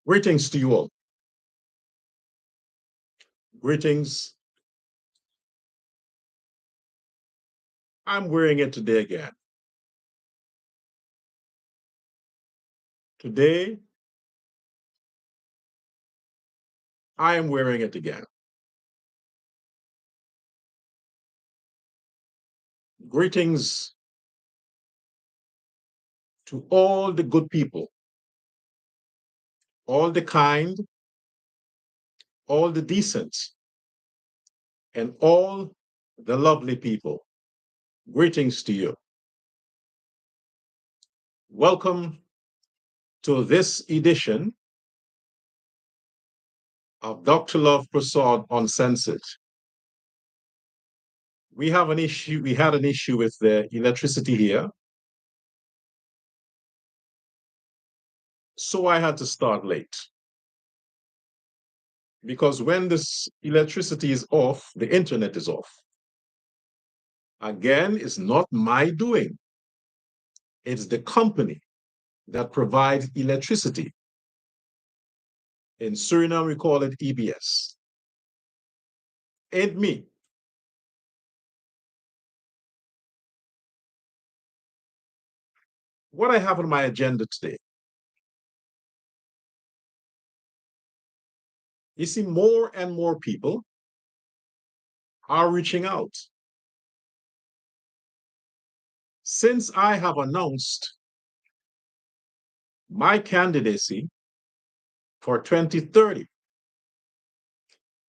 Greetings to you all. Greetings. I'm wearing it today again. Today, I am wearing it again. Greetings to all the good people, all the kind, all the decent, and all the lovely people. Greetings to you. Welcome to this edition of Dr. Love Persaud Uncensored. We had an issue with the electricity here. So I had to start late. Because when this electricity is off, the internet is off. Again, it's not my doing. It's the company that provides electricity. In Suriname, we call it EBS. Ain't me. What I have on my agenda today. You see, more and more people are reaching out. Since I have announced my candidacy for 2030,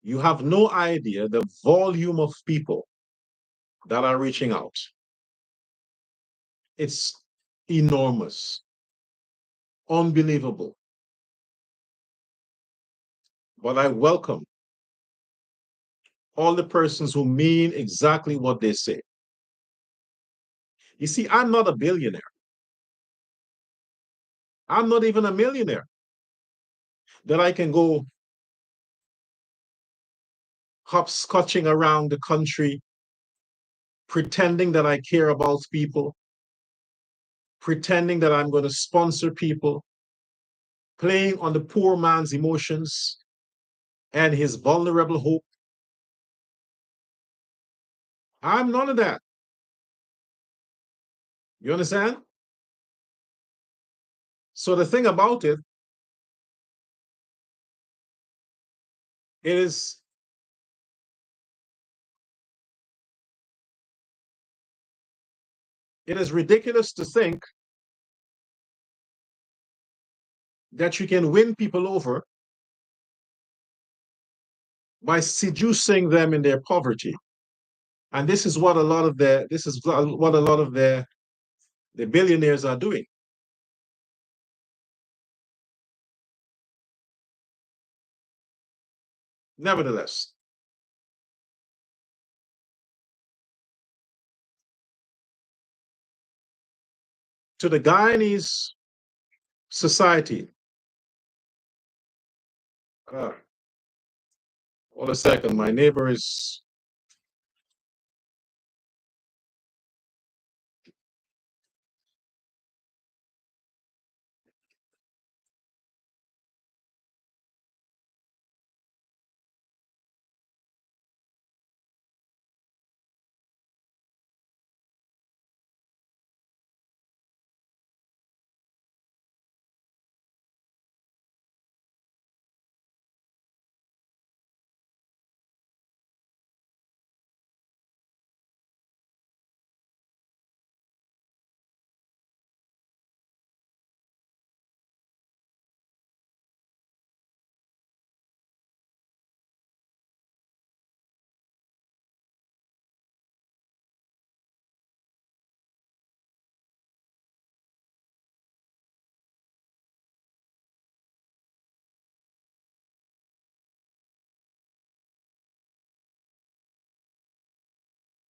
you have no idea the volume of people that are reaching out. It's enormous, unbelievable. But I welcome all the persons who mean exactly what they say. You see, I'm not a billionaire. I'm not even a millionaire that I can go hopscotching around the country, pretending that I care about people, pretending that I'm going to sponsor people, playing on the poor man's emotions and his vulnerable hope. I'm none of that. You understand? So the thing about it is it is ridiculous to think that you can win people over by seducing them in their poverty. And this is what a lot of the billionaires are doing. Nevertheless, to the Guyanese society, hold a second, my neighbor is.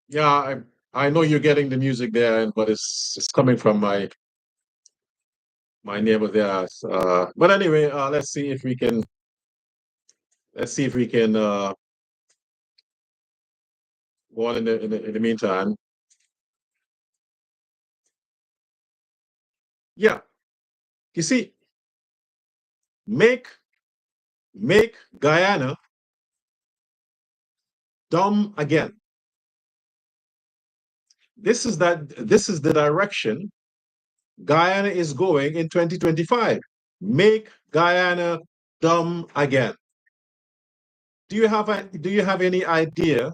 Yeah, I know you're getting the music there, but it's coming from my neighbor there. But anyway, let's see if we can go on in the meantime. Yeah, you see, Make Guyana dumb again. This is the direction Guyana is going in 2025. Make Guyana dumb again. Do you have any idea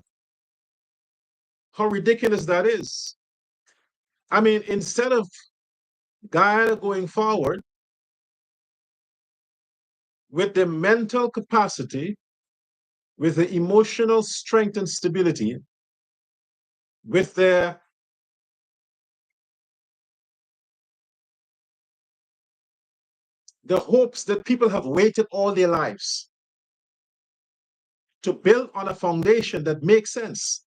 how ridiculous that is? I mean, instead of Guyana going forward with the mental capacity, with the emotional strength and stability, with the hopes that people have waited all their lives to build on a foundation that makes sense.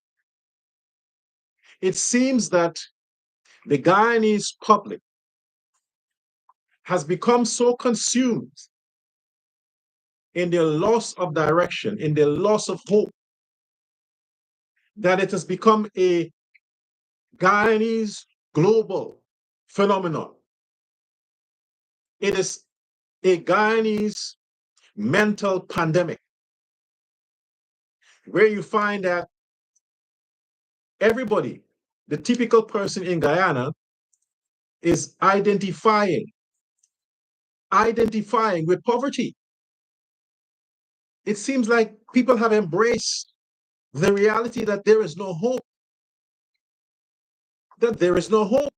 It seems that the Guyanese public has become so consumed in their loss of direction, in their loss of hope, that it has become a Guyanese global phenomenon. It is a Guyanese mental pandemic where you find that everybody, the typical person in Guyana, is identifying with poverty. It seems like people have embraced the reality that there is no hope, that there is no hope.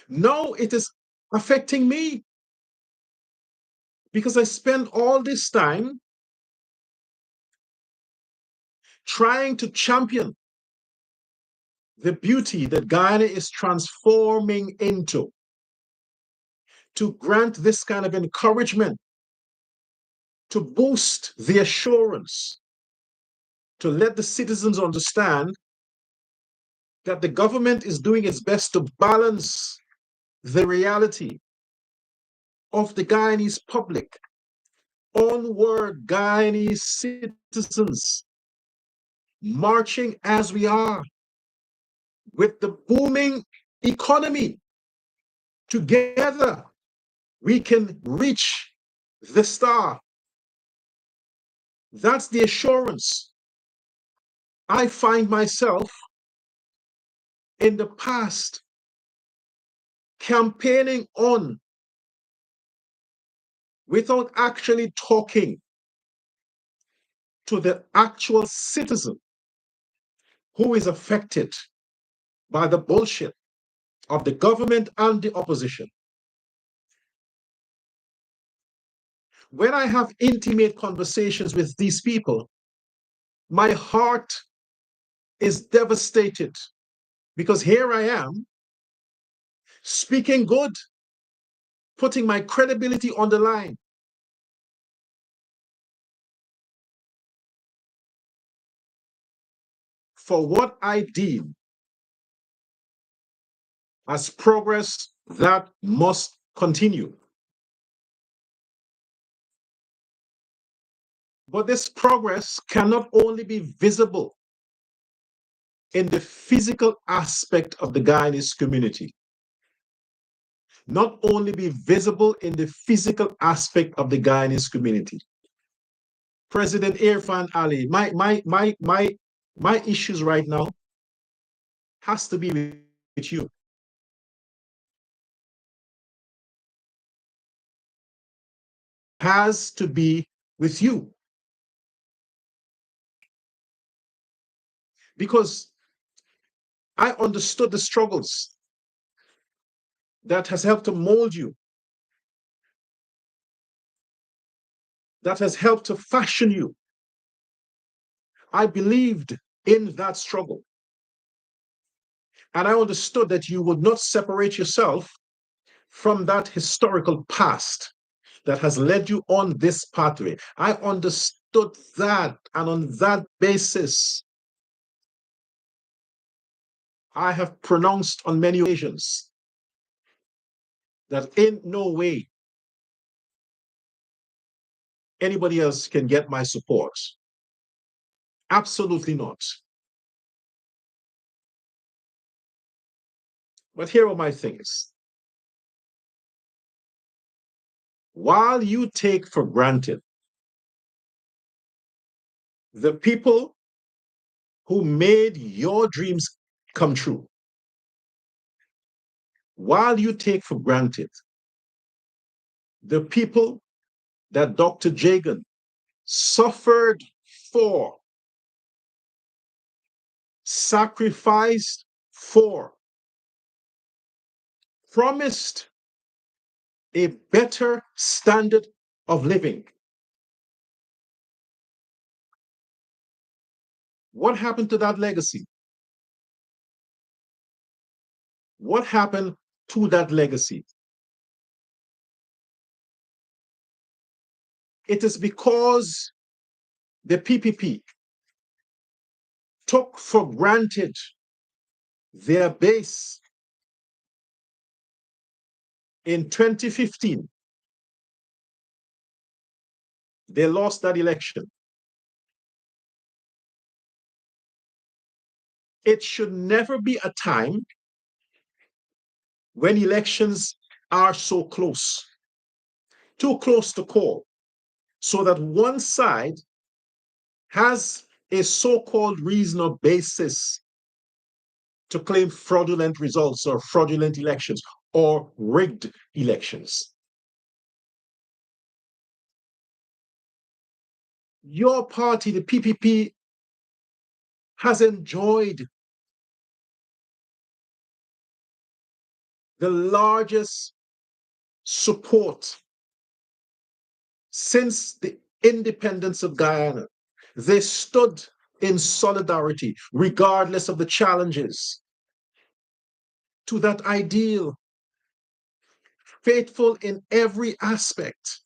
No, it is affecting me because I spend all this time trying to champion the beauty that Guyana is transforming into, to grant this kind of encouragement, to boost the assurance, to let the citizens understand that the government is doing its best to balance the reality of the Guyanese public. Onward, Guyanese citizens, marching as we are with the booming economy. Together, we can reach the star. That's the assurance I find myself in the past campaigning on without actually talking to the actual citizen who is affected by the bullshit of the government and the opposition. When I have intimate conversations with these people, my heart is devastated because here I am speaking good, putting my credibility on the line. For what I deem as progress that must continue. But this progress cannot only be visible in the physical aspect of the Guyanese community, not only be visible in the physical aspect of the Guyanese community. President Irfan Ali, my issues right now has to be with you. Has to be with you. Because I understood the struggles that has helped to mold you, that has helped to fashion you. I believed in that struggle. And I understood that you would not separate yourself from that historical past that has led you on this pathway. I understood that. And on that basis, I have pronounced on many occasions that in no way anybody else can get my support. Absolutely not. But here are my things. while you take for granted the people who made your dreams come true, while you take for granted the people that Dr. Jagan suffered for, sacrificed for, promised a better standard of living. What happened to that legacy? What happened to that legacy? It is because the PPP took for granted their base in 2015. They lost that election. It should never be a time when elections are so close, too close to call, so that one side has a so-called reason or basis to claim fraudulent results or fraudulent elections or rigged elections. Your party, the PPP, has enjoyed the largest support since the independence of Guyana. They stood in solidarity, regardless of the challenges, to that ideal, faithful in every aspect.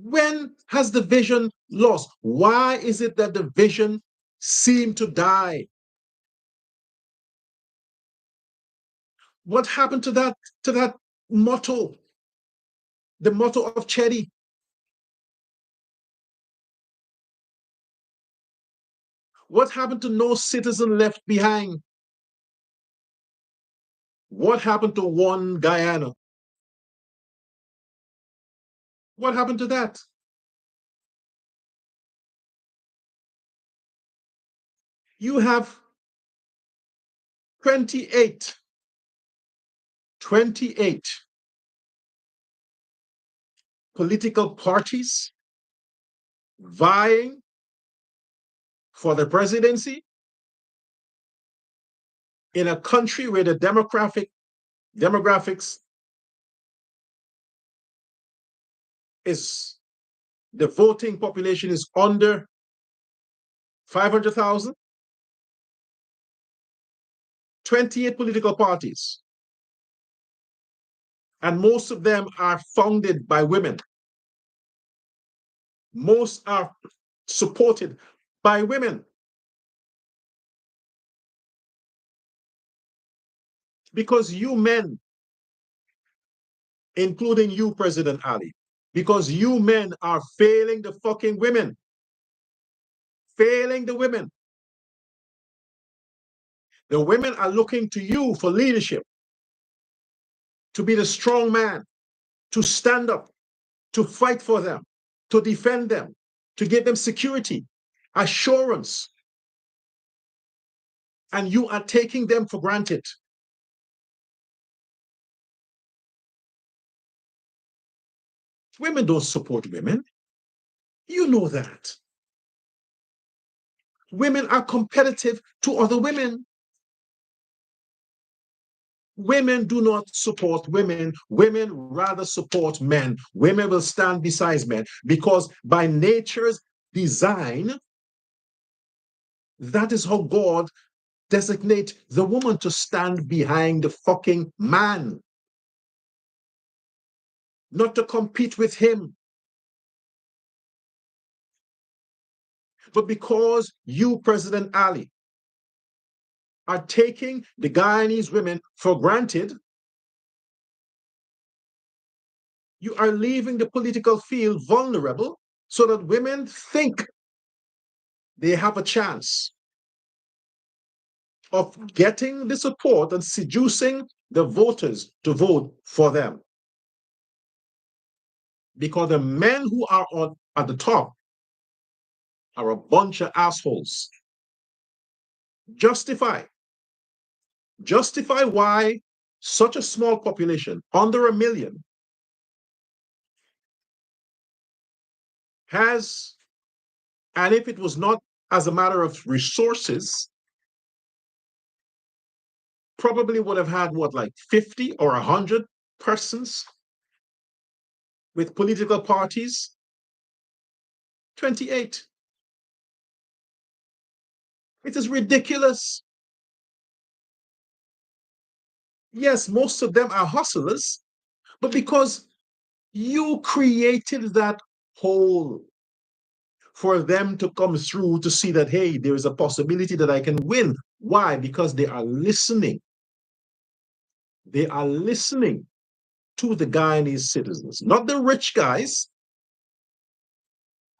When has the vision lost? Why is it that the vision seemed to die? What happened to that motto, the motto of Chetty? What happened to no citizen left behind? What happened to one Guyana? What happened to that? You have 28 political parties vying for the presidency in a country where the demographics is, the voting population is under 500,000. 28 political parties, and most of them are founded by women. Most are supported by women. Because you men, including you, President Ali, because you men are failing the fucking women, failing the women. The women are looking to you for leadership, to be the strong man, to stand up, to fight for them, to defend them, to give them security, assurance. And you are taking them for granted. Women don't support women. You know that. Women are competitive to other women. Women do not support women. Women rather support men. Women will stand beside men because by nature's design, that is how God designates the woman, to stand behind the fucking man, not to compete with him. But because you, President Ali, are taking the Guyanese women for granted, you are leaving the political field vulnerable so that women think they have a chance. of getting the support and seducing the voters to vote for them. Because the men who are at the top are a bunch of assholes. Justify why such a small population, under 1 million, has, and if it was not as a matter of resources, probably would have had what, like 50 or 100 persons with political parties. 28. It is ridiculous. Yes, most of them are hustlers, but because you created that hole for them to come through to see that, hey, there is a possibility that I can win. Why? Because they are listening. They are listening to the Guyanese citizens, not the rich guys,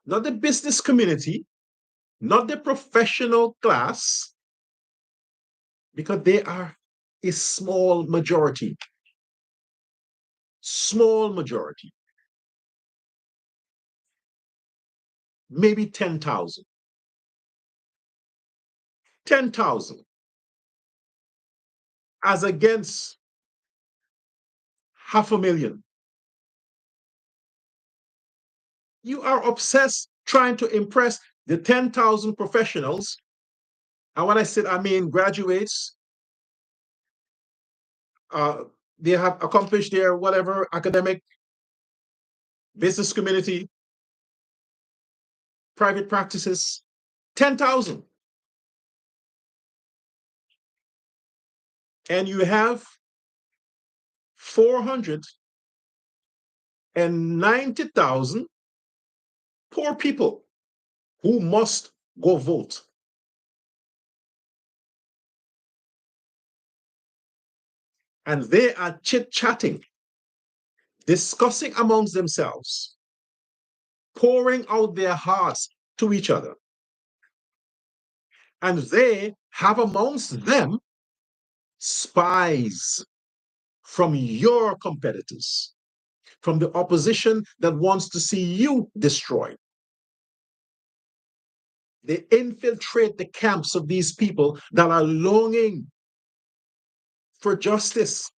not the business community, not the professional class, because they are a small majority. Small majority. Maybe 10,000. 10,000 as against 500,000. You are obsessed trying to impress the 10,000 professionals. And when I said, I mean graduates, they have accomplished their whatever academic, business community, private practices, 10,000. And you have 490,000 poor people who must go vote. And they are chit-chatting, discussing amongst themselves, pouring out their hearts to each other. And they have amongst them spies from your competitors, from the opposition that wants to see you destroyed. They infiltrate the camps of these people that are longing for justice,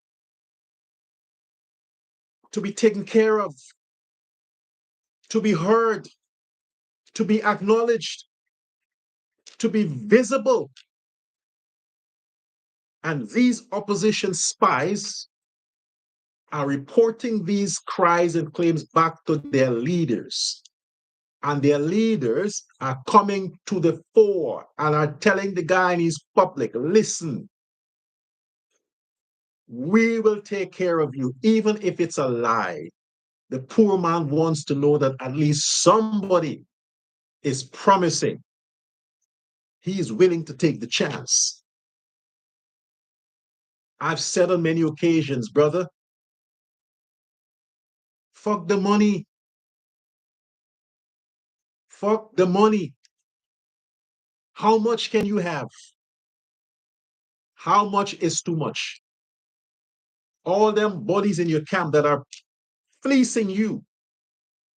to be taken care of, to be heard, to be acknowledged, to be visible. And these opposition spies are reporting these cries and claims back to their leaders. And their leaders are coming to the fore and are telling the Guyanese public, listen, we will take care of you, even if it's a lie. The poor man wants to know that at least somebody is promising. He is willing to take the chance. I've said on many occasions, brother, fuck the money. Fuck the money. How much can you have? How much is too much? All them bodies in your camp that are fleecing you,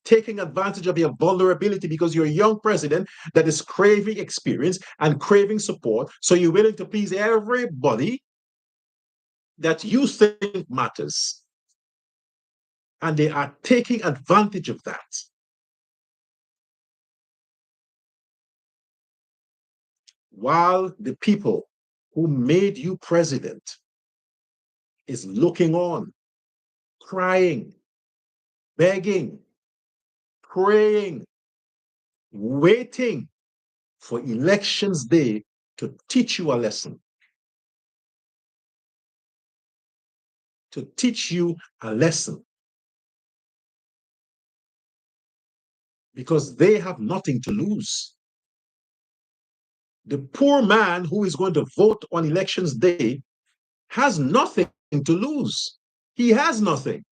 taking advantage of your vulnerability because you're a young president that is craving experience and craving support. So you're willing to please everybody that you think matters. And they are taking advantage of that. While the people who made you president is looking on, crying, begging, praying, waiting for elections day to teach you a lesson. To teach you a lesson. Because they have nothing to lose. The poor man who is going to vote on elections day has nothing to lose. He has nothing.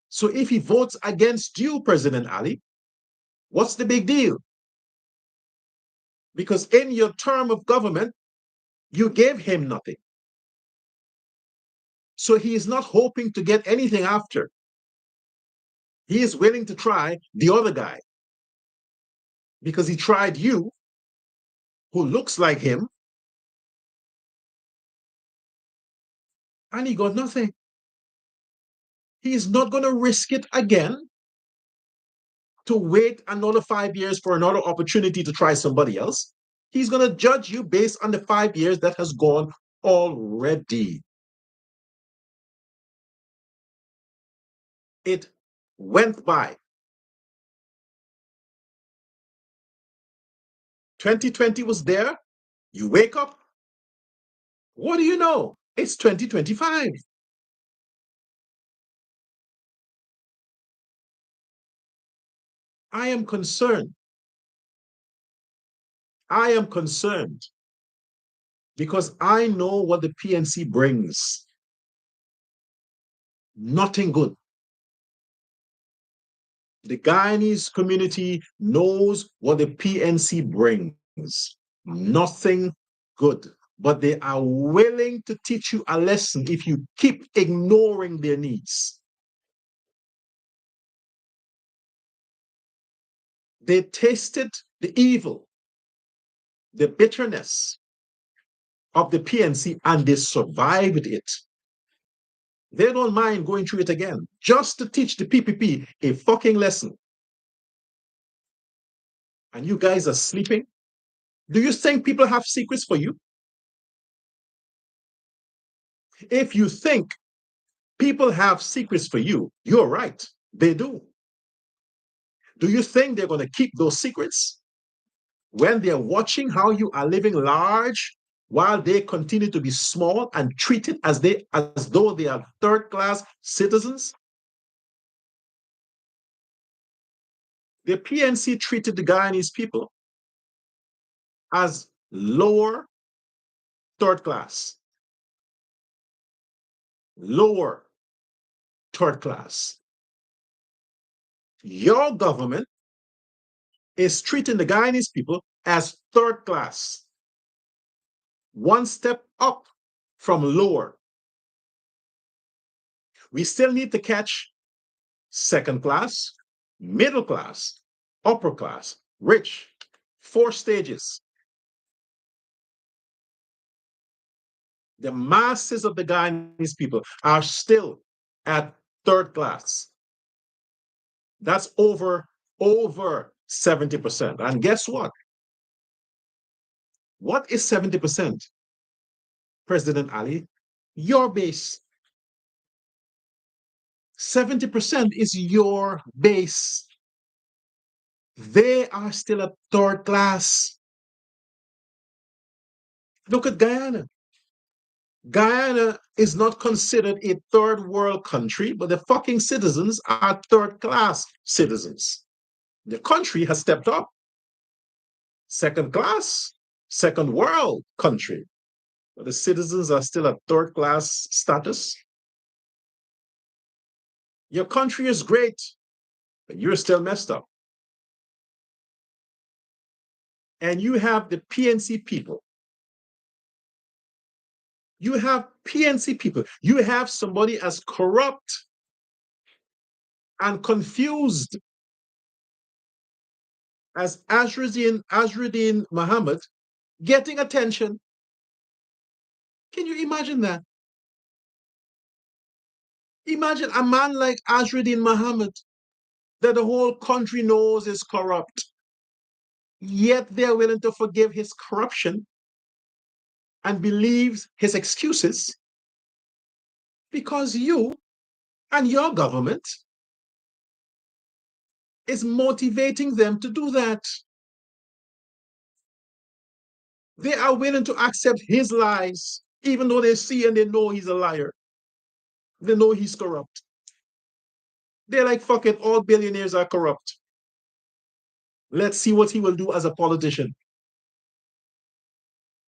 So if he votes against you, President Ali, what's the big deal? Because in your term of government, you gave him nothing. So he is not hoping to get anything after. He is willing to try the other guy because he tried you, who looks like him, and he got nothing. He is not going to risk it again to wait another 5 years for another opportunity to try somebody else. He's going to judge you based on the 5 years that has gone already. It went by. 2020 was there. You wake up. What do you know? It's 2025. I am concerned. I am concerned because I know what the PNC brings. Nothing good. The Guyanese community knows what the PNC brings. Nothing good. But they are willing to teach you a lesson if you keep ignoring their needs. They tasted the evil, the bitterness of the PNC, and they survived it. They don't mind going through it again just to teach the PPP a fucking lesson. And you guys are sleeping? Do you think people have secrets for you? If you think people have secrets for you, you're right. They do. Do you think they're going to keep those secrets when they're watching how you are living large while they continue to be small and treated as though they are third-class citizens? The PNC treated the Guyanese people as lower third class, lower third class. Your government is treating the Guyanese people as third class, one step up from lower. We still need to catch second class, middle class, upper class, rich, 4 stages. The masses of the Guyanese people are still at third class. That's over 70%. And guess what? What is 70%? President Ali, your base. 70% is your base. They are still a third class. Look at Guyana. Guyana is not considered a third world country, but the fucking citizens are third class citizens. The country has stepped up. Second class, second world country. But the citizens are still a third class status. Your country is great, but you're still messed up. And you have the PNC people. You have PNC people. You have somebody as corrupt and confused as Azruddin Muhammad getting attention. Can you imagine that? Imagine a man like Azruddin Muhammad that the whole country knows is corrupt, yet they're willing to forgive his corruption and believes his excuses because you and your government is motivating them to do that. They are willing to accept his lies, even though they see and they know he's a liar. They know he's corrupt. They're like, fuck it, all billionaires are corrupt. Let's see what he will do as a politician.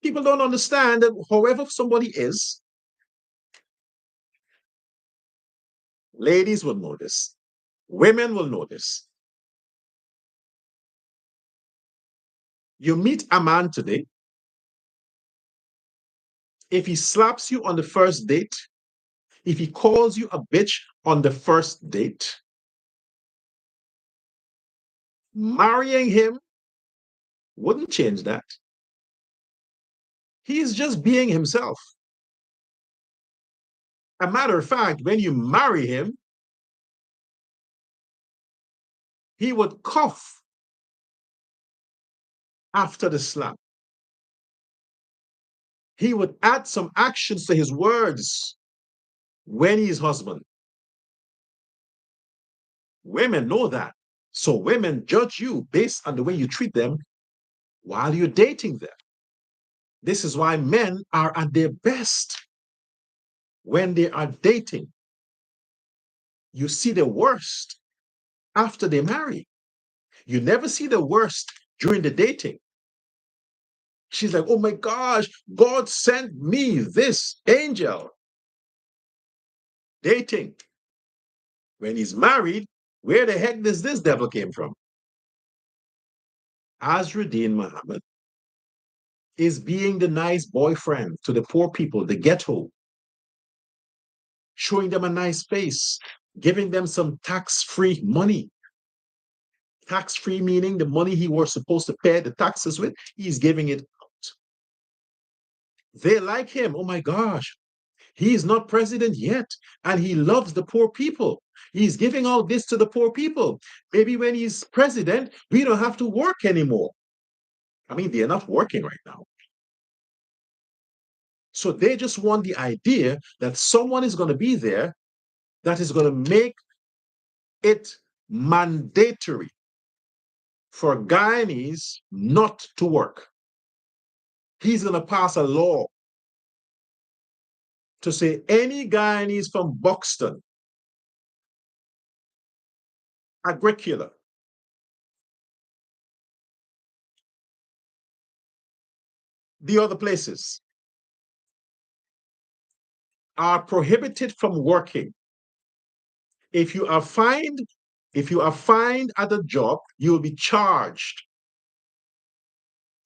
People don't understand that however somebody is, ladies will know this, women will know this. You meet a man today. If he slaps you on the first date, if he calls you a bitch on the first date, marrying him wouldn't change that. He's just being himself. A matter of fact, when you marry him, he would cough after the slap. He would add some actions to his words when he's husband. Women know that. So women judge you based on the way you treat them while you're dating them. This is why men are at their best when they are dating. You see the worst after they marry. You never see the worst during the dating. She's like, oh my gosh, God sent me this angel. Dating. When he's married, where the heck does this devil came from? Azruddin Muhammad is being the nice boyfriend to the poor people, the ghetto, showing them a nice face, giving them some tax-free money. Tax-free meaning the money he was supposed to pay the taxes with, he's giving it out. They like him. Oh my gosh, he is not president yet, and he loves the poor people. He's giving all this to the poor people. Maybe when he's president, we don't have to work anymore. I mean, they're not working right now. So they just want the idea that someone is going to be there that is going to make it mandatory for Guyanese not to work. He's going to pass a law to say any Guyanese from Buxton, Agricola, the other places are prohibited from working. If you are fined at a job, you will be charged.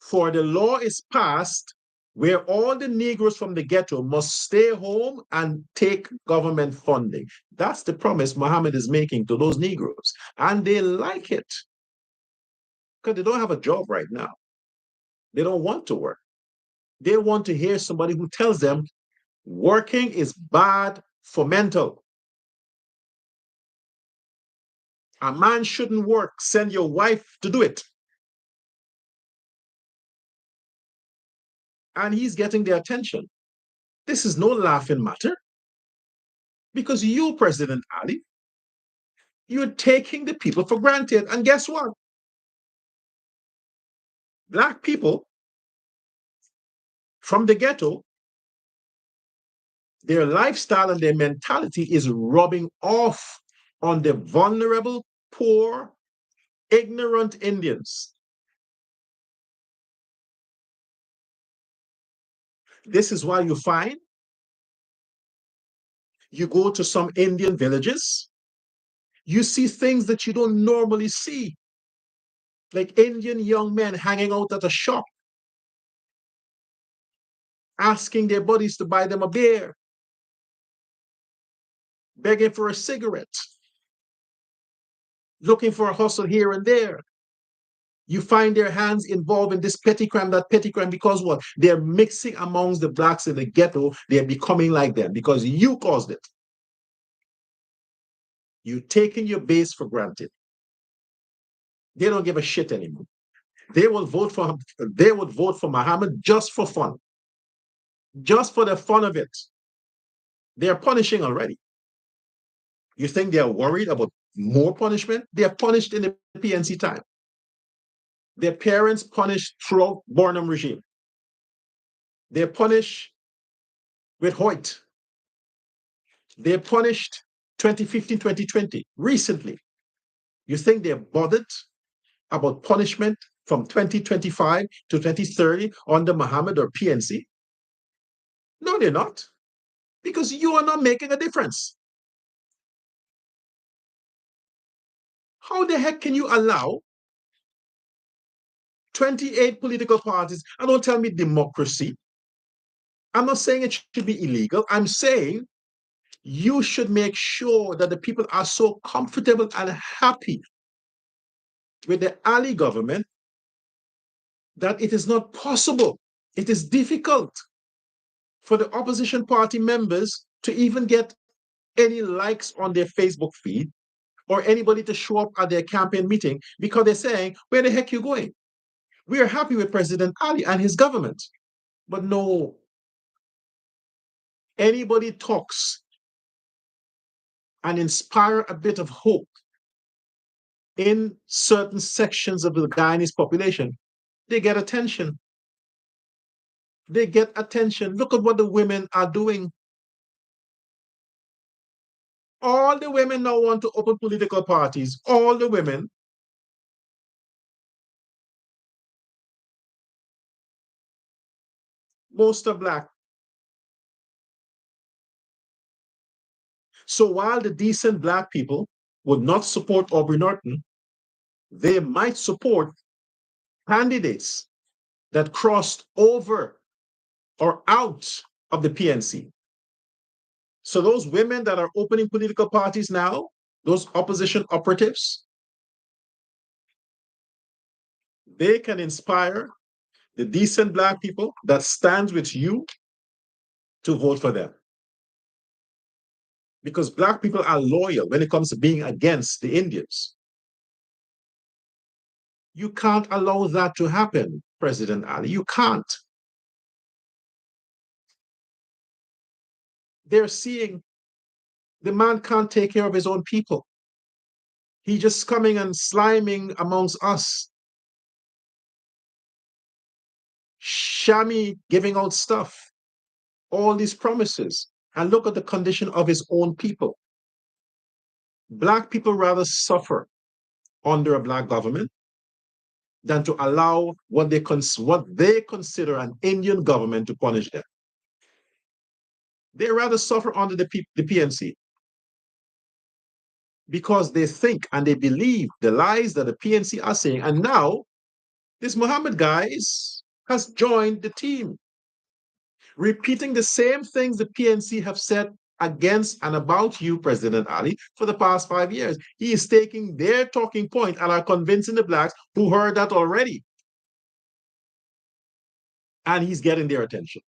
For the law is passed where all the Negroes from the ghetto must stay home and take government funding. That's the promise Muhammad is making to those Negroes. And they like it because they don't have a job right now. They don't want to work. They want to hear somebody who tells them working is bad for mental. A man shouldn't work. Send your wife to do it. And he's getting their attention. This is no laughing matter because you, President Ali, you're taking the people for granted. And guess what? Black people from the ghetto, their lifestyle and their mentality is rubbing off on the vulnerable, poor, ignorant Indians. This is why you find you go to some Indian villages, you see things that you don't normally see, like Indian young men hanging out at a shop, asking their buddies to buy them a beer, begging for a cigarette, looking for a hustle here and there. You find their hands involved in this petty crime, that petty crime, because what? They're mixing amongst the blacks in the ghetto. They're becoming like them because you caused it. You're taking your base for granted. They don't give a shit anymore. They will vote for Muhammad just for fun, just for the fun of it. They're punishing already. You think they're worried about more punishment? They are punished in the PNC time. Their parents punished throughout Barnum regime. They're punished with Hoyt. They're punished 2015, 2020, recently. You think they're bothered about punishment from 2025 to 2030 under Muhammad or PNC? No, they're not. Because you are not making a difference. How the heck can you allow 28 political parties, and don't tell me democracy. I'm not saying it should be illegal. I'm saying you should make sure that the people are so comfortable and happy with the Ali government that it is not possible. It is difficult for the opposition party members to even get any likes on their Facebook feed or anybody to show up at their campaign meeting because they're saying, where the heck are you going? We are happy with President Ali and his government. But no, anybody talks and inspire a bit of hope in certain sections of the Guyanese population, they get attention. They get attention. Look at what the women are doing. All the women now want to open political parties. All the women. Most are black. So while the decent black people would not support Aubrey Norton, they might support candidates that crossed over or out of the PNC. So those women that are opening political parties now, those opposition operatives, they can inspire the decent black people that stands with you to vote for them. Because black people are loyal when it comes to being against the Indians. You can't allow that to happen, President Ali. You can't. They're seeing the man can't take care of his own people. He's just coming and sliming amongst us. Shami giving out stuff, all these promises. And look at the condition of his own people. Black people rather suffer under a black government than to allow what they consider an Indian government to punish them. They rather suffer under the PNC because they think and they believe the lies that the PNC are saying. And now this Muhammad guy has joined the team, repeating the same things the PNC have said against and about you, President Ali, for the past 5 years. He is taking their talking point and are convincing the blacks who heard that already. And he's getting their attention.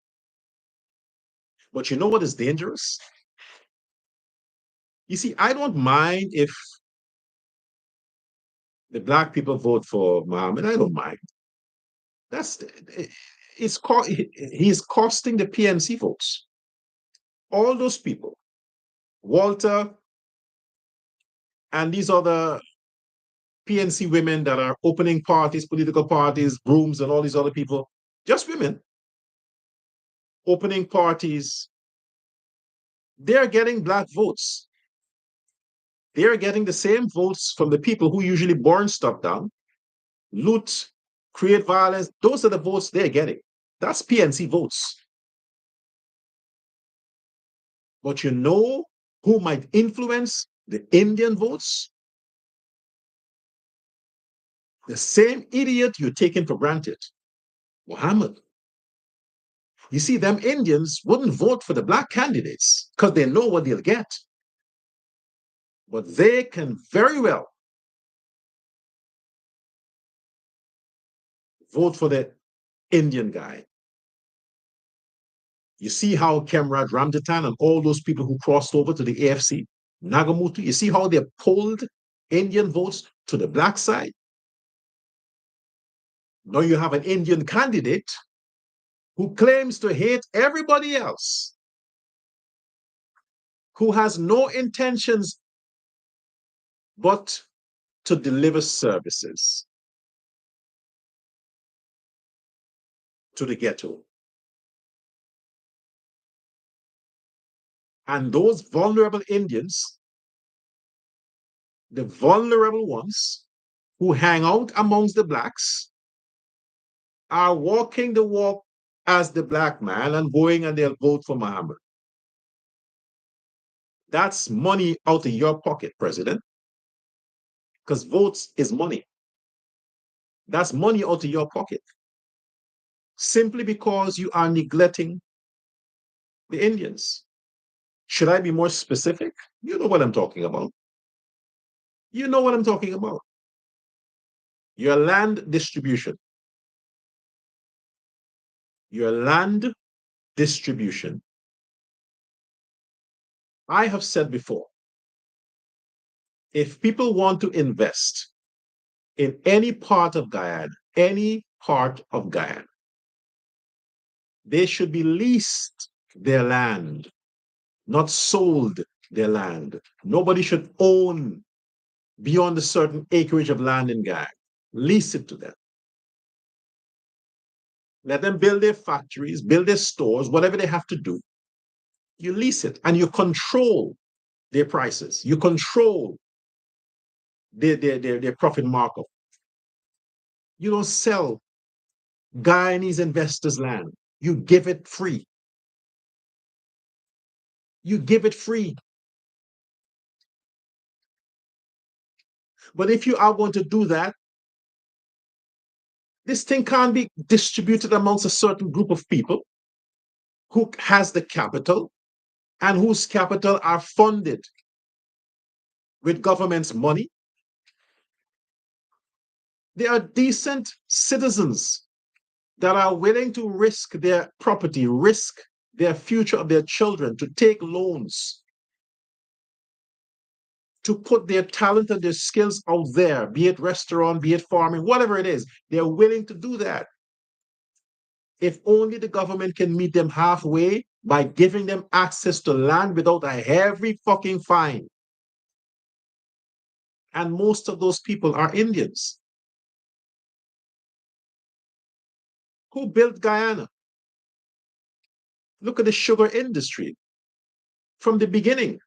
But you know what is dangerous? You see, I don't mind if the black people vote for Muhammad. I don't mind. That's he's costing the PNC votes. All those people, Walter, and these other PNC women that are opening parties, political parties, brooms, and all these other people, just women opening parties, they're getting black votes. They're getting the same votes from the people who usually burn stuff down, loot, create violence. Those are the votes they're getting. That's PNC votes. But you know who might influence the Indian votes? The same idiot you're taking for granted, Muhammad. You see, them Indians wouldn't vote for the black candidates because they know what they'll get. But they can very well vote for the Indian guy. You see how Kemrad Ramjatan and all those people who crossed over to the AFC, Nagamutu, you see how they pulled Indian votes to the black side? Now you have an Indian candidate who claims to hate everybody else, who has no intentions but to deliver services to the ghetto. And those vulnerable Indians, the vulnerable ones who hang out amongst the blacks, are walking the walk as the black man and going and they'll vote for Muhammad. That's money out of your pocket, President, because votes is money. That's money out of your pocket. Simply because you are neglecting the Indians. Should I be more specific? You know what I'm talking about. You know what I'm talking about. Your land distribution. Your land distribution. I have said before, if people want to invest in any part of Guyana, they should be leased their land, not sold their land. Nobody should own beyond a certain acreage of land in Guyana. Lease it to them. Let them build their factories, build their stores, whatever they have to do. You lease it and you control their prices. You control their profit markup. You don't sell Guyanese investors' land. You give it free. You give it free. But if you are going to do that, this thing can't be distributed amongst a certain group of people who has the capital and whose capital are funded with government's money. They are decent citizens that are willing to risk their property, risk their future of their children, to take loans, to put their talent and their skills out there, be it restaurant, be it farming, whatever it is. They're willing to do that. If only the government can meet them halfway by giving them access to land without a heavy fucking fine. And most of those people are Indians. Who built Guyana? Look at the sugar industry. From the beginning,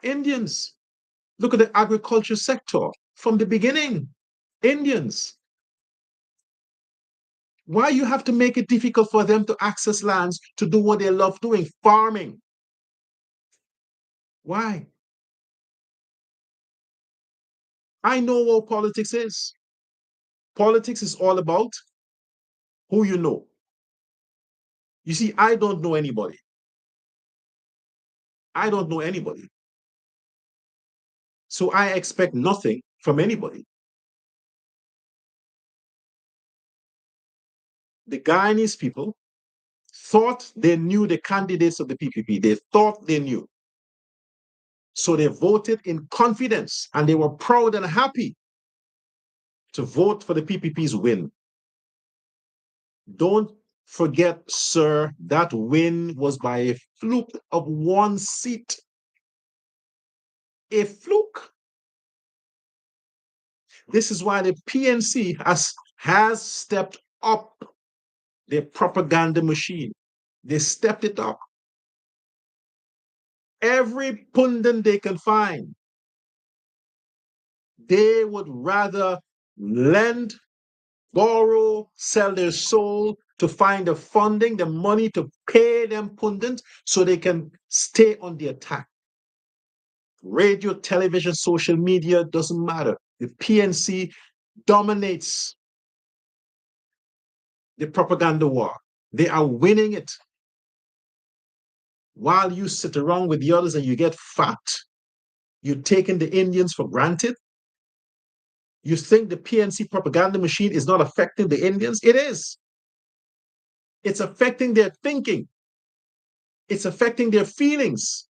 Indians. Look at the agriculture sector. From the beginning, Indians. Why you have to make it difficult for them to access lands to do what they love doing, farming? Why? I know what politics is. Politics is all about who you know. You see, I don't know anybody. I don't know anybody. So I expect nothing from anybody. The Guyanese people thought they knew the candidates of the PPP. They thought they knew. So they voted in confidence and they were proud and happy to vote for the PPP's win. Don't forget, sir, that win was by a fluke of one seat. A fluke. This is why the PNC has stepped up their propaganda machine. They stepped it up. Every pundit they can find, they would rather lend, borrow, sell their soul to find the funding, the money to pay them pundits so they can stay on the attack. Radio, television, social media, doesn't matter. The PNC dominates the propaganda war. They are winning it. While you sit around with the others and you get fat, you're taking the Indians for granted. You think the PNC propaganda machine is not affecting the Indians? It is. It's affecting their thinking. It's affecting their feelings.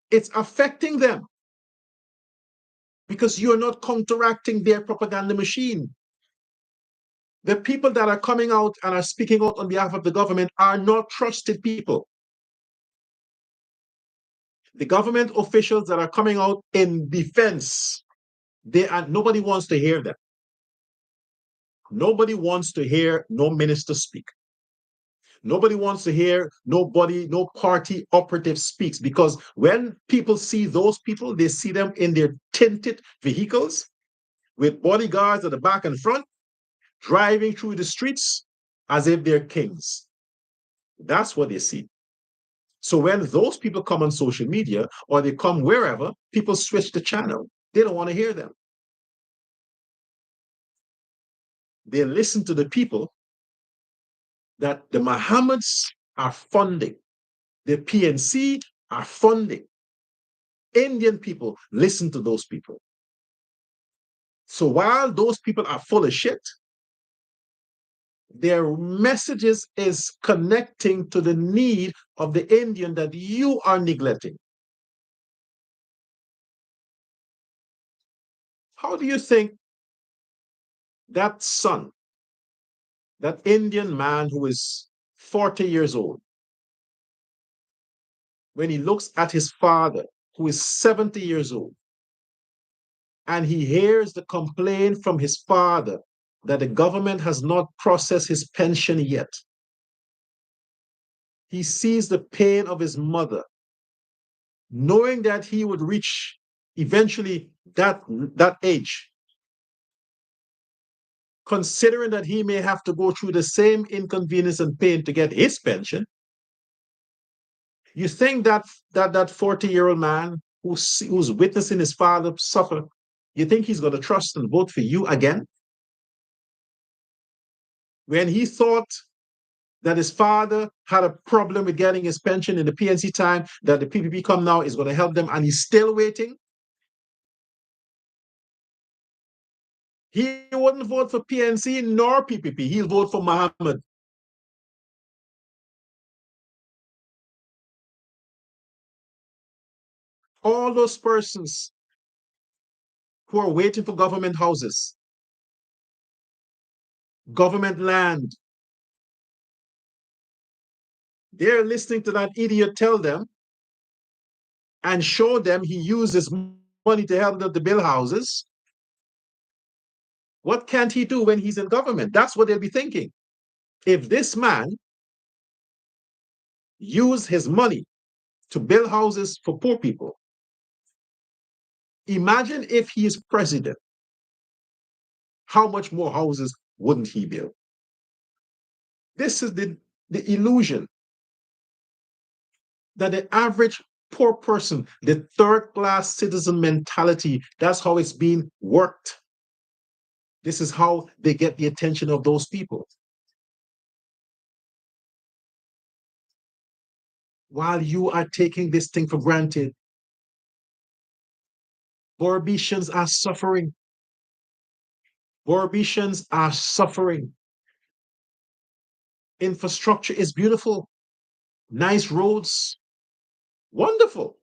It's affecting them because you're not counteracting their propaganda machine. The people that are coming out and are speaking out on behalf of the government are not trusted people. The government officials that are coming out in defense, nobody wants to hear them. Nobody wants to hear no minister speak. Nobody wants to hear no party operative speaks, because when people see those people, they see them in their tinted vehicles with bodyguards at the back and front, driving through the streets as if they're kings. That's what they see. So when those people come on social media or they come wherever, people switch the channel. They don't want to hear them. They listen to the people that the Mohammeds are funding, the PNC are funding. Indian people listen to those people. So while those people are full of shit, their messages is connecting to the need of the Indian that you are neglecting. How do you think that son, that Indian man who is 40 years old, when he looks at his father, who is 70 years old, and he hears the complaint from his father that the government has not processed his pension yet, he sees the pain of his mother, knowing that he would reach eventually that age, considering that he may have to go through the same inconvenience and pain to get his pension. You think that 40-year-old man who's witnessing his father suffer, you think he's going to trust and vote for you again? When he thought that his father had a problem with getting his pension in the PNC time, that the PPP come now is going to help them, and he's still waiting. He wouldn't vote for PNC nor PPP. He'll vote for Mohammed. All those persons who are waiting for government houses, government land, they're listening to that idiot tell them and show them he uses money to help them to build houses. What can't he do when he's in government? That's what they'll be thinking. If this man used his money to build houses for poor people, imagine if he is president, how much more houses wouldn't he build? This is the illusion that the average poor person, the third-class citizen mentality, that's how it's being worked. This is how they get the attention of those people. While you are taking this thing for granted, Barbitians are suffering. Barbitians are suffering. Infrastructure is beautiful. Nice roads, wonderful.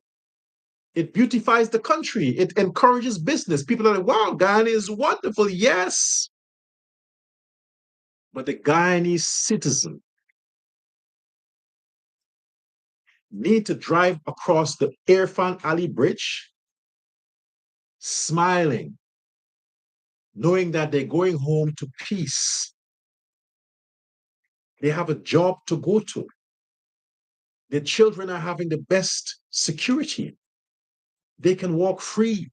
It beautifies the country. It encourages business. People are like, wow, Guyana is wonderful. Yes. But the Guyanese citizen need to drive across the Irfan Ali Bridge smiling, knowing that they're going home to peace. They have a job to go to. Their children are having the best security. They can walk free.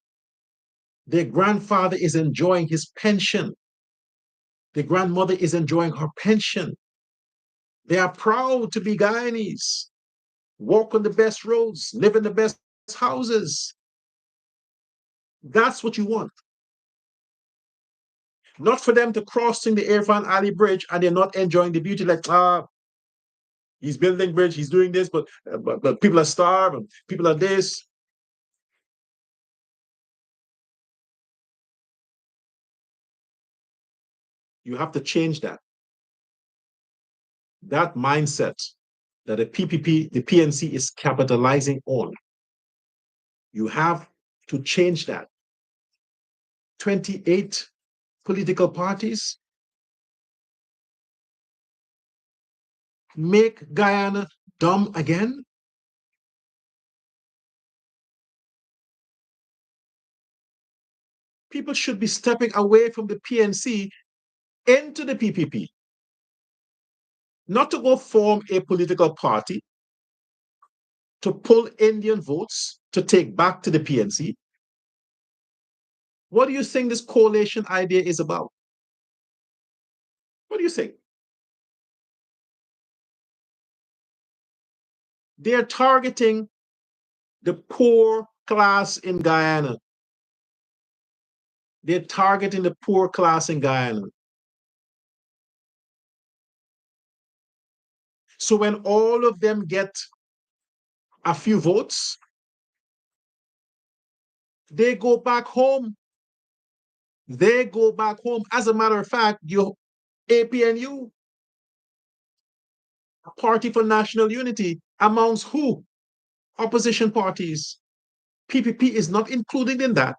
Their grandfather is enjoying his pension. The grandmother is enjoying her pension. They are proud to be Guyanese, walk on the best roads, live in the best houses. That's what you want. Not for them to crossing the Irfan Ali Bridge and they're not enjoying the beauty, like, he's building bridge, he's doing this, but people are starving, people are this. You have to change that. That mindset that the PPP, the PNC is capitalizing on. You have to change that. 28 political parties make Guyana dumb again. People should be stepping away from the PNC into the PPP, not to go form a political party to pull Indian votes to take back to the PNC. What do you think this coalition idea is about? What do you think? They're targeting the poor class in Guyana. They're targeting the poor class in Guyana. So when all of them get a few votes, they go back home. They go back home. As a matter of fact, your APNU, Party for National Unity, amongst who? Opposition parties. PPP is not included in that.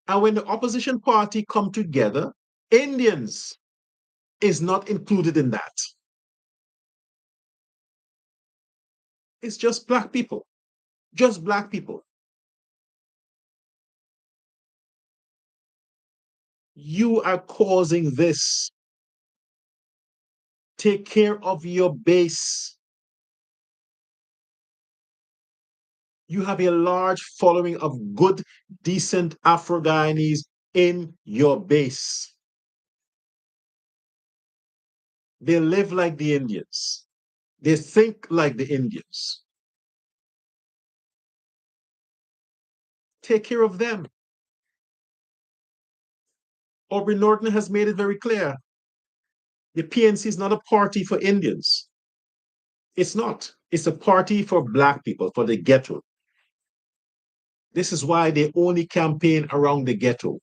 And when the opposition party come together, Indians is not included in that. It's just black people. Just black people. You are causing this. Take care of your base. You have a large following of good, decent Afro-Guyanese in your base. They live like the Indians. They think like the Indians. Take care of them. Aubrey Norton has made it very clear. The PNC is not a party for Indians. It's not. It's a party for black people, for the ghetto. This is why they only campaign around the ghetto.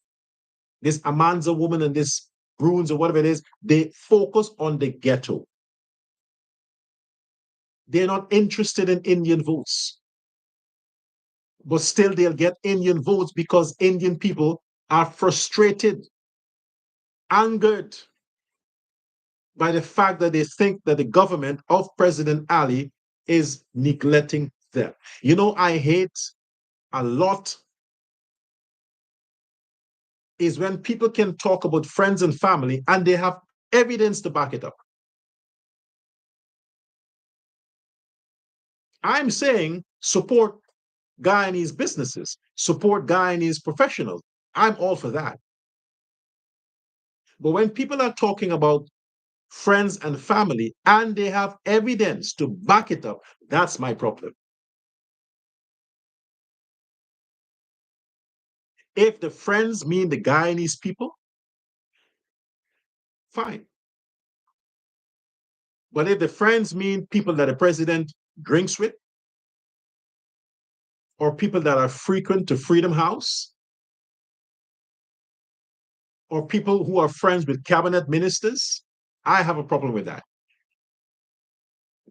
This Amanza woman and this Bruins or whatever it is, they focus on the ghetto. They're not interested in Indian votes. But still they'll get Indian votes because Indian people are frustrated, angered by the fact that they think that the government of President Ali is neglecting them. You know, I hate a lot is when people can talk about friends and family and they have evidence to back it up. I'm saying support Guyanese businesses, support Guyanese professionals. I'm all for that. But when people are talking about friends and family and they have evidence to back it up, that's my problem. If the friends mean the Guyanese people, fine. But if the friends mean people that the president drinks with, or people that are frequent to Freedom House, or people who are friends with cabinet ministers, I have a problem with that.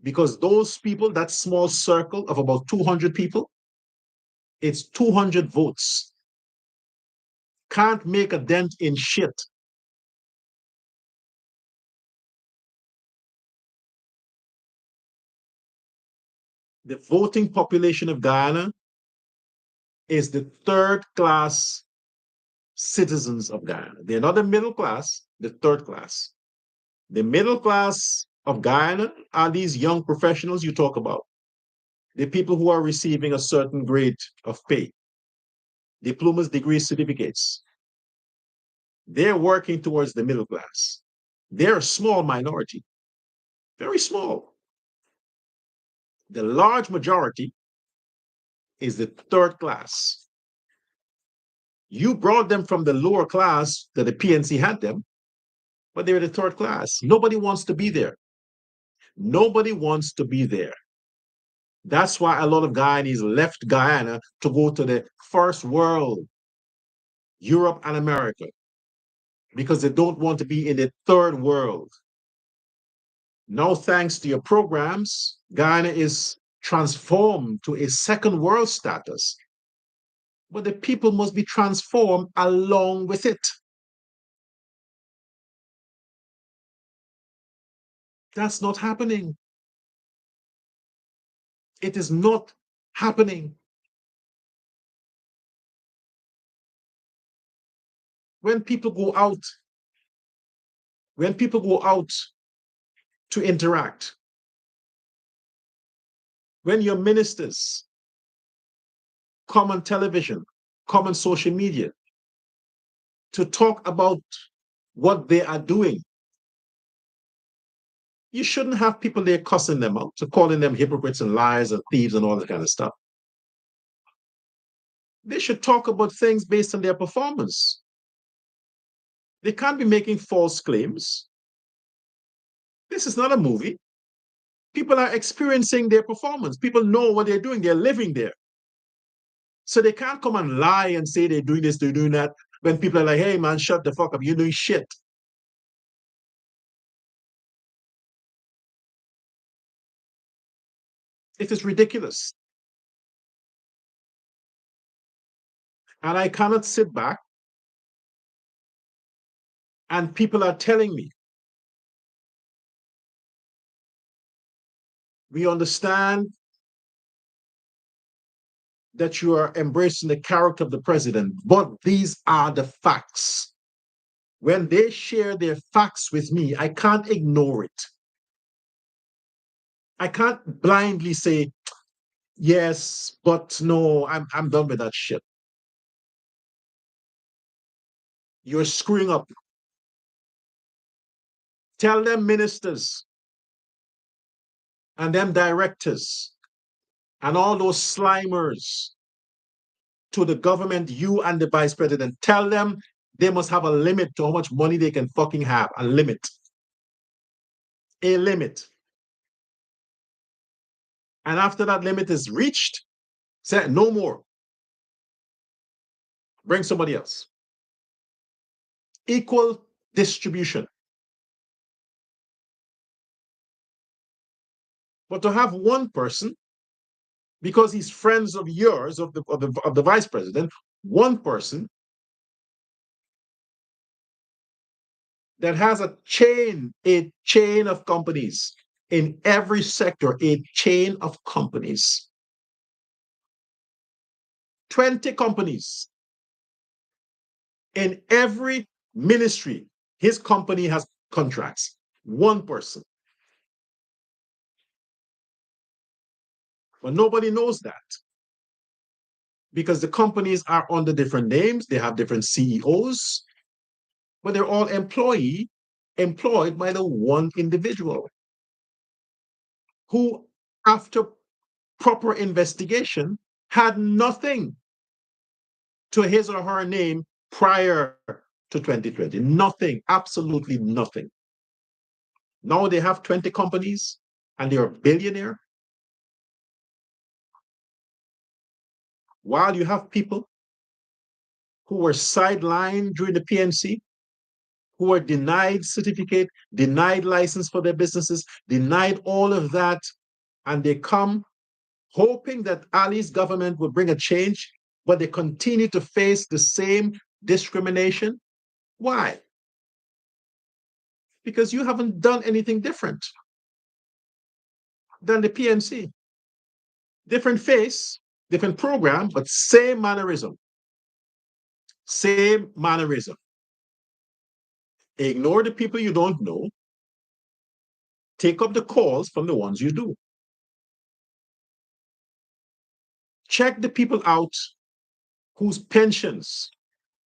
Because those people, that small circle of about 200 people, it's 200 votes. Can't make a dent in shit. The voting population of Guyana is the third class citizens of Guyana. They're not the middle class, the third class. The middle class of Guyana are these young professionals you talk about, the people who are receiving a certain grade of pay, diplomas, degrees, certificates. They're working towards the middle class. They're a small minority, very small. The large majority is the third class. You brought them from the lower class that the PNC had them, but they're the third class. Nobody wants to be there. Nobody wants to be there. That's why a lot of Guyanese left Guyana to go to the first world, Europe and America, because they don't want to be in the third world. Now, thanks to your programs, Guyana is transformed to a second world status. But the people must be transformed along with it. That's not happening. It is not happening. When people go out, to interact, when your ministers come on television, come on social media to talk about what they are doing, you shouldn't have people there cussing them out, so calling them hypocrites and liars and thieves and all that kind of stuff. They should talk about things based on their performance. They can't be making false claims. This is not a movie. People are experiencing their performance. People know what they're doing. They're living there. So they can't come and lie and say they're doing this, they're doing that, when people are like, hey, man, shut the fuck up. You're doing shit. It is ridiculous. And I cannot sit back and people are telling me, we understand that you are embracing the character of the president, but these are the facts. When they share their facts with me, I can't ignore it. I can't blindly say, yes, but no, I'm done with that shit. You're screwing up. Tell them ministers and them directors and all those slimers to the government, you and the vice president, tell them they must have a limit to how much money they can fucking have. A limit. A limit. And after that limit is reached, say no more. Bring somebody else. Equal distribution. But to have one person, because he's friends of yours, of the vice president, one person that has a chain of companies in every sector, a chain of companies. 20 companies in every ministry. His company has contracts. One person. But nobody knows that because the companies are under different names. They have different CEOs, but they're all employed by the one individual who, after proper investigation, had nothing to his or her name prior to 2020. Nothing, absolutely nothing. Now they have 20 companies and they're a billionaire. While you have people who were sidelined during the PNC, who were denied certificate, denied license for their businesses, denied all of that, and they come hoping that Ali's government will bring a change, but they continue to face the same discrimination. Why? Because you haven't done anything different than the PNC. Different face, different program, but same mannerism. Same mannerism. Ignore the people you don't know. Take up the calls from the ones you do. Check the people out whose pensions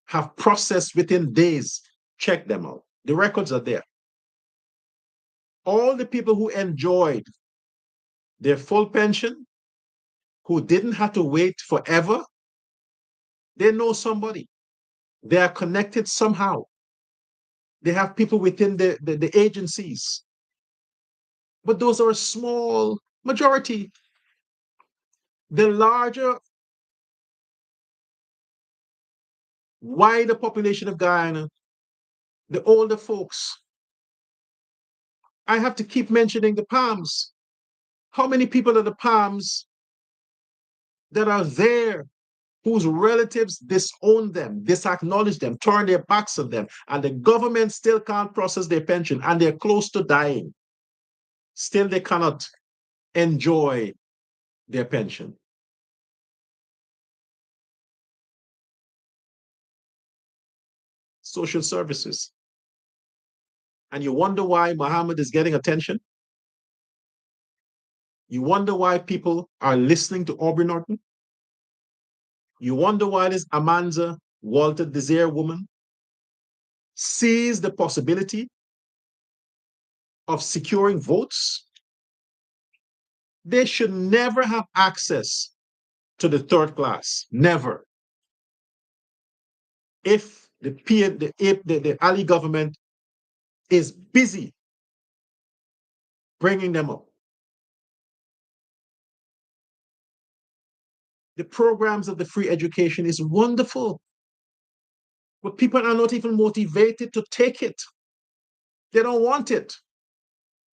have processed within days. Check them out. The records are there. All the people who enjoyed their full pension, who didn't have to wait forever, they know somebody. They are connected somehow. They have people within the agencies. But those are a small majority. The larger, wider population of Guyana, the older folks. I have to keep mentioning the Palms. How many people are the Palms that are there whose relatives disown them, disacknowledge them, turn their backs on them, and the government still can't process their pension and they're close to dying? Still, they cannot enjoy their pension. Social services. And you wonder why Muhammad is getting attention? You wonder why people are listening to Aubrey Norton? You wonder why this Amanza Walter Desire woman sees the possibility of securing votes? They should never have access to the third class. Never. If the Ali government is busy bringing them up. The programs of the free education is wonderful, but people are not even motivated to take it. They don't want it.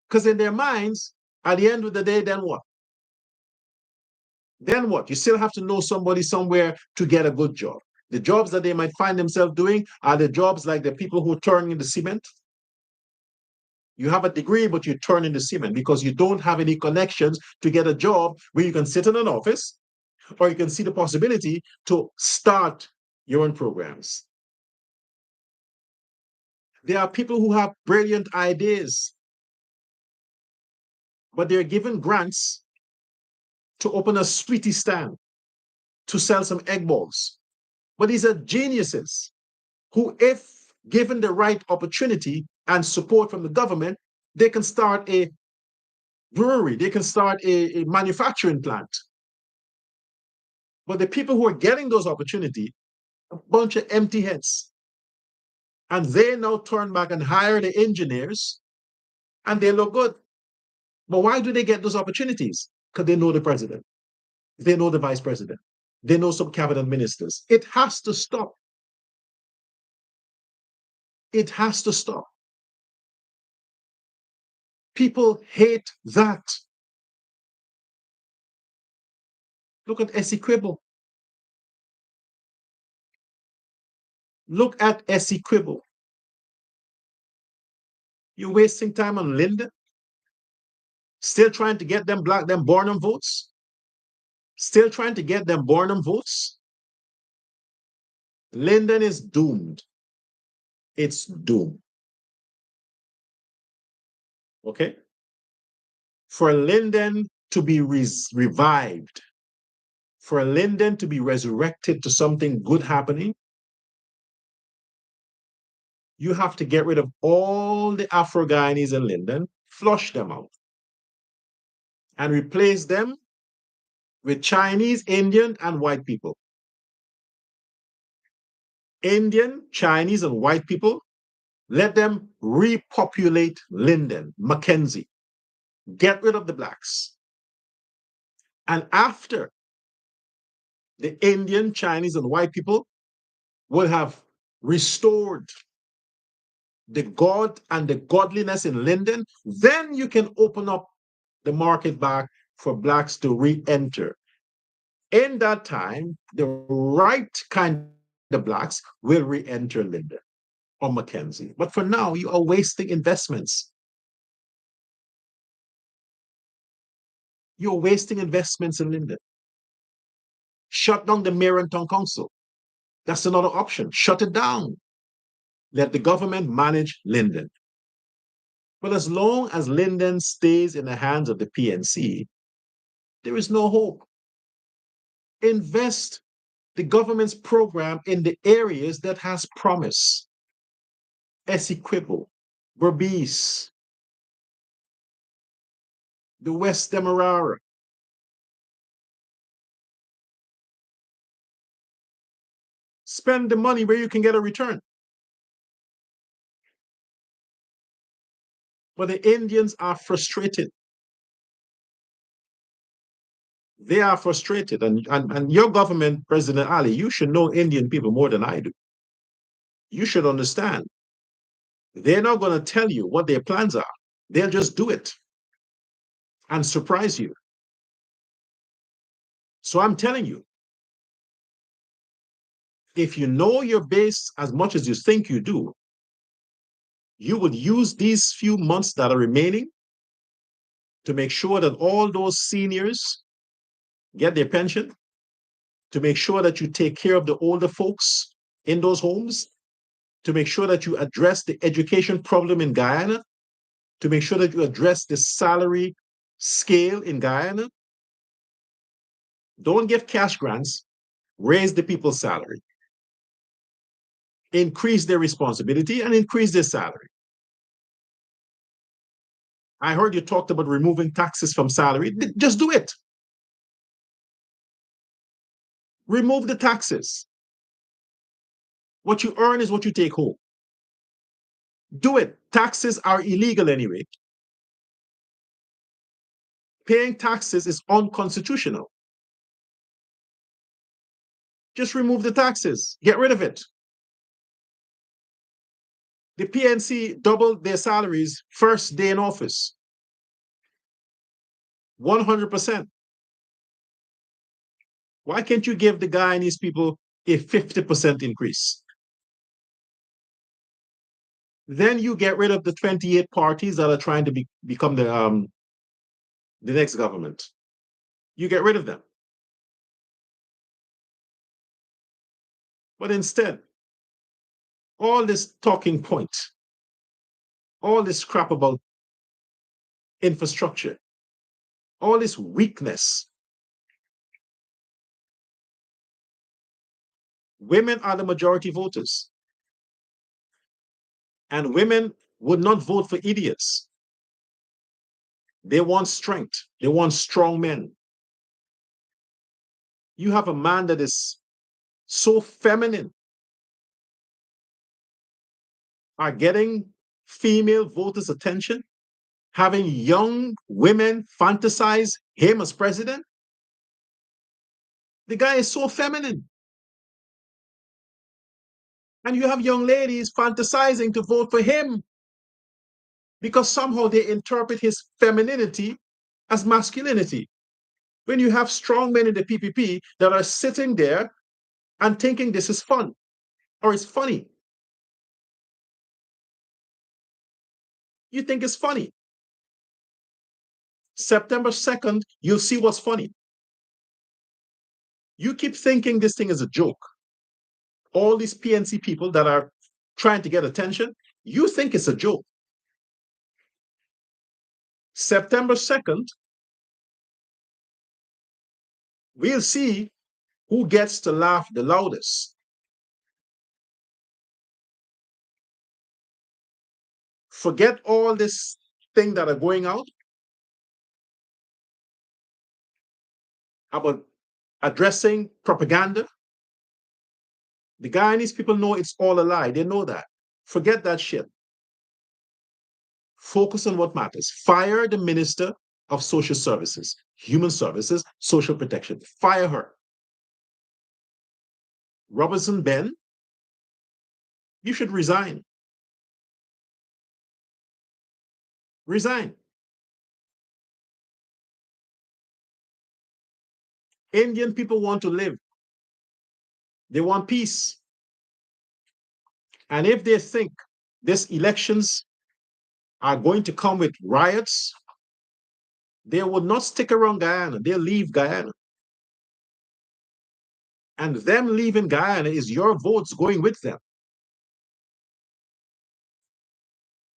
Because in their minds, at the end of the day, then what? Then what? You still have to know somebody somewhere to get a good job. The jobs that they might find themselves doing are the jobs like the people who turn in the cement. You have a degree, but you turn in the cement because you don't have any connections to get a job where you can sit in an office or you can see the possibility to start your own programs. There are people who have brilliant ideas, but they're given grants to open a sweetie stand, to sell some egg balls. But these are geniuses who, if given the right opportunity and support from the government, they can start a brewery, they can start a manufacturing plant. But the people who are getting those opportunities, a bunch of empty heads. And they now turn back and hire the engineers and they look good. But why do they get those opportunities? Because they know the president, they know the vice president, they know some cabinet ministers. It has to stop. It has to stop. People hate that. Look at Essequibo. Look at Essequibo. You're wasting time on Linda, still trying to get them black, them Burnham votes, still trying to get them Burnham votes. Lyndon is doomed. It's doomed. Okay? For Lyndon to be revived, for Lyndon to be resurrected to something good happening, you have to get rid of all the Afro-Guyanese in Lyndon, flush them out, and replace them with Chinese, Indian, and white people. Indian, Chinese, and white people, let them repopulate Lyndon, Mackenzie. Get rid of the blacks. And after the Indian, Chinese, and white people will have restored the God and the godliness in Lyndon, then you can open up the market back for blacks to re-enter. In that time, the right kind of blacks will re-enter Lyndon or Mackenzie. But for now, you are wasting investments. You're wasting investments in Lyndon. Shut down the Mayor and Town Council. That's another option. Shut it down. Let the government manage Lyndon. But as long as Lyndon stays in the hands of the PNC, there is no hope. Invest the government's program in the areas that has promise. Essequibo, Berbice, the West Demerara. Spend the money where you can get a return. But the Indians are frustrated. They are frustrated. And your government, President Ali, you should know Indian people more than I do. You should understand. They're not going to tell you what their plans are. They'll just do it and surprise you. So I'm telling you, if you know your base as much as you think you do, you would use these few months that are remaining to make sure that all those seniors get their pension, to make sure that you take care of the older folks in those homes, to make sure that you address the education problem in Guyana, to make sure that you address the salary scale in Guyana. Don't give cash grants, raise the people's salary, increase their responsibility, and increase their salary. I heard you talked about removing taxes from salary. Just do it. Remove the taxes. What you earn is what you take home. Do it. Taxes are illegal anyway. Paying taxes is unconstitutional. Just remove the taxes. Get rid of it. The PNC doubled their salaries first day in office. 100%. Why can't you give the Guyanese people a 50% increase? Then you get rid of the 28 parties that are trying to become the next government. You get rid of them. But instead, all this talking point, all this crap about infrastructure, all this weakness. Women are the majority voters. And women would not vote for idiots. They want strength. They want strong men. You have a man that is so feminine, are getting female voters' attention, having young women fantasize him as president. The guy is so feminine. And you have young ladies fantasizing to vote for him because somehow they interpret his femininity as masculinity. When you have strong men in the PPP that are sitting there and thinking this is fun or it's funny. You think it's funny. September 2nd, you'll see what's funny. You keep thinking this thing is a joke. All these PNC people that are trying to get attention, you think it's a joke. September 2nd, we'll see who gets to laugh the loudest. Forget all this thing that are going out about addressing propaganda. The Guyanese people know it's all a lie. They know that. Forget that shit. Focus on what matters. Fire the Minister of Social Services, Human Services, Social Protection. Fire her. Robertson Ben, you should resign. Resign. Indian people want to live. They want peace. And if they think these elections are going to come with riots, they would not stick around Guyana. They'll leave Guyana. And them leaving Guyana is your votes going with them.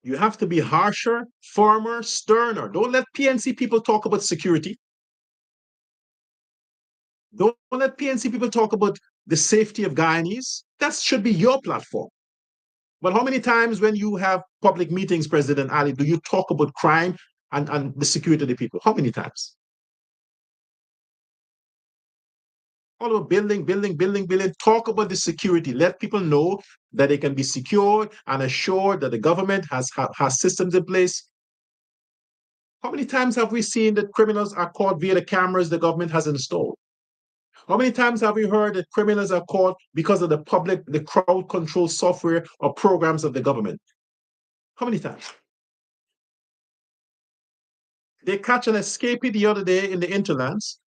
You have to be harsher, firmer, sterner. Don't let PNC people talk about security. Don't let PNC people talk about the safety of Guyanese. That should be your platform. But how many times when you have public meetings, President Ali, do you talk about crime and the security of the people? How many times? All about building. Talk about the security. Let people know that they can be secured and assured that the government has systems in place. How many times have we seen that criminals are caught via the cameras the government has installed? How many times have we heard that criminals are caught because of the crowd control software or programs of the government? How many times? They catch an escapee the other day in the interlands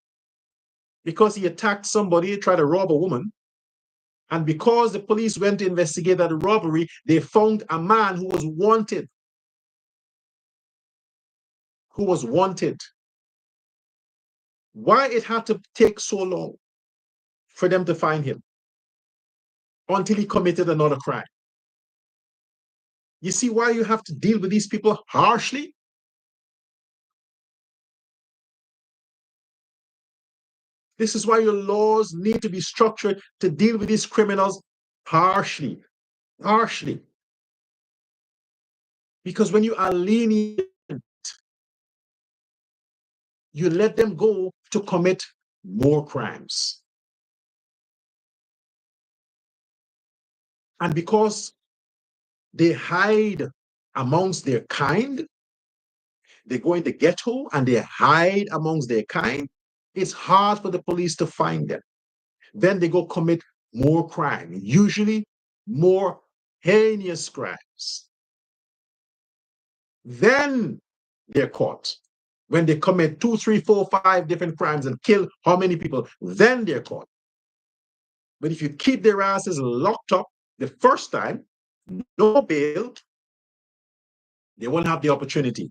because he attacked somebody, tried to rob a woman. And because the police went to investigate that robbery, they found a man who was wanted. Why it had to take so long for them to find him? Until he committed another crime. You see why you have to deal with these people harshly? This is why your laws need to be structured to deal with these criminals harshly. Because when you are lenient, you let them go to commit more crimes. And because they hide amongst their kind, they go in the ghetto and they hide amongst their kind, it's hard for the police to find them. Then they go commit more crime, usually more heinous crimes. Then they're caught. When they commit 2, 3, 4, 5 different crimes and kill how many people, then they're caught. But if you keep their asses locked up the first time, no bail, they won't have the opportunity.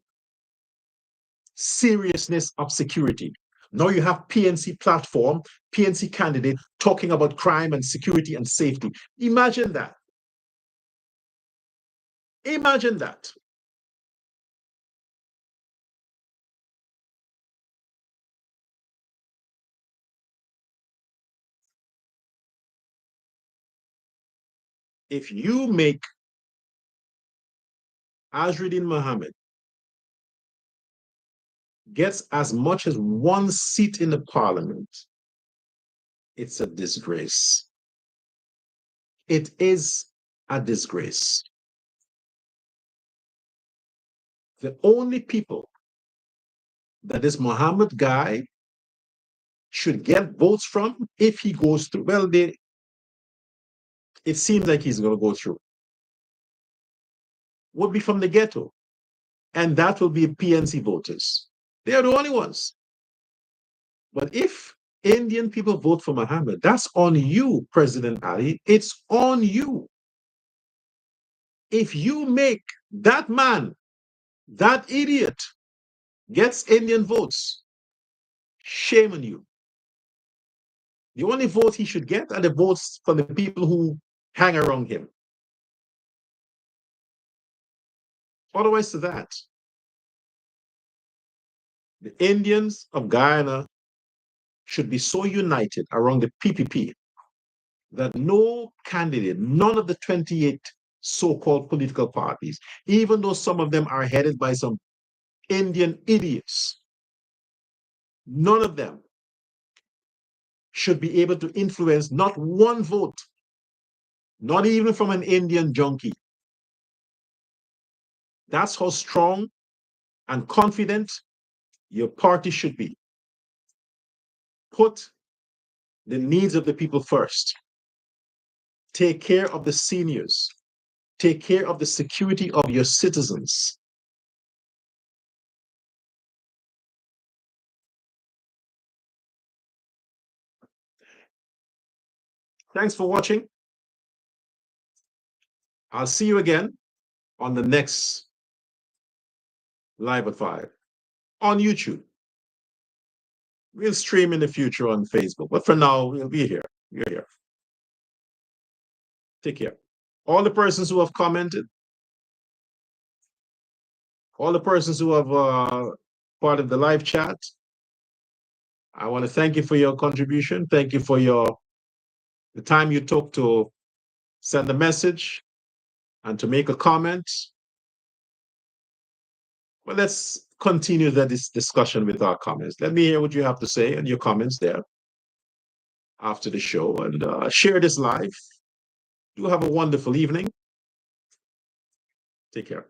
Seriousness of security. Now you have PNC platform, PNC candidate talking about crime and security and safety. Imagine that. Imagine that. If you make Azruddin Mohammed gets as much as one seat in the parliament, it's a disgrace. It is a disgrace. The only people that this Mohammed guy should get votes from if he goes through, well, it seems like he's going to go through, would be from the ghetto. And that will be PNC voters. They are the only ones. But if Indian people vote for Mohammed, that's on you, President Ali. It's on you. If you make that man, that idiot, gets Indian votes, shame on you. The only vote he should get are the votes from the people who hang around him. Otherwise to that, the Indians of Guyana should be so united around the PPP that no candidate, none of the 28 so-called political parties, even though some of them are headed by some Indian idiots, none of them should be able to influence not one vote, not even from an Indian junkie. That's how strong and confident your party should be. Put the needs of the people first. Take care of the seniors. Take care of the security of your citizens. Thanks for watching. I'll see you again on the next Live at 5 on YouTube. We'll stream in the future on Facebook, but for now, we'll be here. We're here. Take care. All the persons who have commented, all the persons who have part of the live chat, I want to thank you for your contribution. Thank you for the time you took to send a message and to make a comment. Well, let's continue this discussion with our comments. Let me hear what you have to say and your comments there after the show, and share this live. Do have a wonderful evening. Take care.